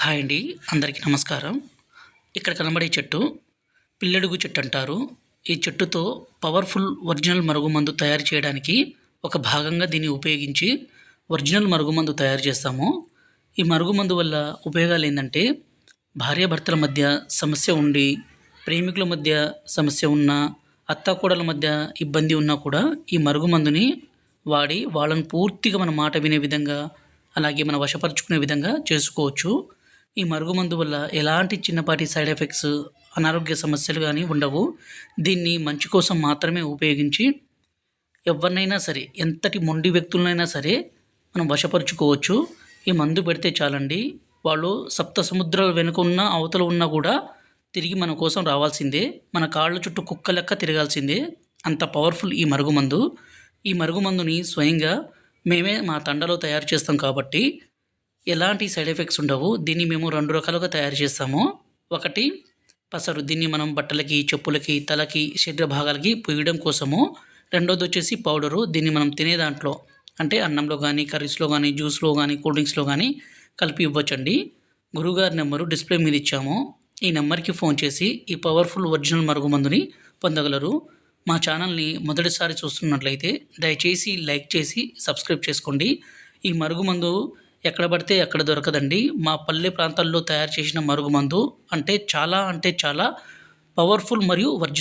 Hi అండి. అందరికీ నమస్కారం. ఇక్కడ కనబడే చెట్టు పిల్లడుగు చెట్టు అంటారు. ఈ చెట్టుతో పవర్ఫుల్ ఒరిజినల్ మరుగుమందు తయారు చేయడానికి ఒక భాగంగా దీన్ని ఉపయోగించి ఒరిజినల్ మరుగుమందు తయారు చేస్తాము. ఈ మరుగుమందు వల్ల ఉపయోగాలు ఏంటంటే భార్యాభర్తల మధ్య సమస్య ఉండి, ప్రేమికుల మధ్య సమస్య ఉన్నా, అత్తాకోడల మధ్య ఇబ్బంది ఉన్నా కూడా ఈ మరుగుమందుని వాడి వాళ్ళని పూర్తిగా మన మాట వినే విధంగా, అలాగే మన వశపరుచుకునే విధంగా చేసుకోవచ్చు. ఈ మరుగుమందు వల్ల ఎలాంటి చిన్నపాటి సైడ్ ఎఫెక్ట్స్, అనారోగ్య సమస్యలు కానీ ఉండవు. దీన్ని మంచి కోసం మాత్రమే ఉపయోగించి ఎవరినైనా సరే, ఎంతటి మొండి వ్యక్తులనైనా సరే మనం వశపరుచుకోవచ్చు. ఈ మందు పెడితే చాలండి, వాళ్ళు సప్త సముద్రాల వెనుక ఉన్న అవతల ఉన్నా కూడా తిరిగి మన కోసం రావాల్సిందే, మన కాళ్ళ చుట్టూ కుక్క లెక్క తిరగాల్సిందే. అంత పవర్ఫుల్ ఈ మరుగుమందు. ఈ మరుగుమందుని స్వయంగా మేమే మా తండలో తయారు చేస్తాం కాబట్టి ఎలాంటి సైడ్ ఎఫెక్ట్స్ ఉండవు. దీన్ని మేము 2 రకాలుగా తయారు చేస్తాము. ఒకటి పసరు, దీన్ని మనం బట్టలకి, చెప్పులకి, తలకి, శరీర భాగాలకి పూయడం కోసము. రెండోది వచ్చేసి పౌడరు, దీన్ని మనం తినే దాంట్లో అంటే అన్నంలో కానీ, కర్రీస్లో కానీ, జ్యూస్లో కానీ, కూల్ డ్రింక్స్లో కానీ కలిపి ఇవ్వచ్చండి. గురువుగారి నెంబరు డిస్ప్లే మీద ఇచ్చాము. ఈ నెంబర్కి ఫోన్ చేసి ఈ పవర్ఫుల్ ఒరిజినల్ మరుగుమందుని పొందగలరు. మా ఛానల్ని మొదటిసారి చూస్తున్నట్లయితే దయచేసి లైక్ చేసి సబ్స్క్రైబ్ చేసుకోండి. ఈ మరుగుమందు ఎక్కడ పడితే అక్కడ దొరకదండి. మా పల్లె ప్రాంతాల్లో తయారు చేసిన మరుగుమందు అంటే చాలా పవర్ఫుల్ మరియు ఒరిజినల్.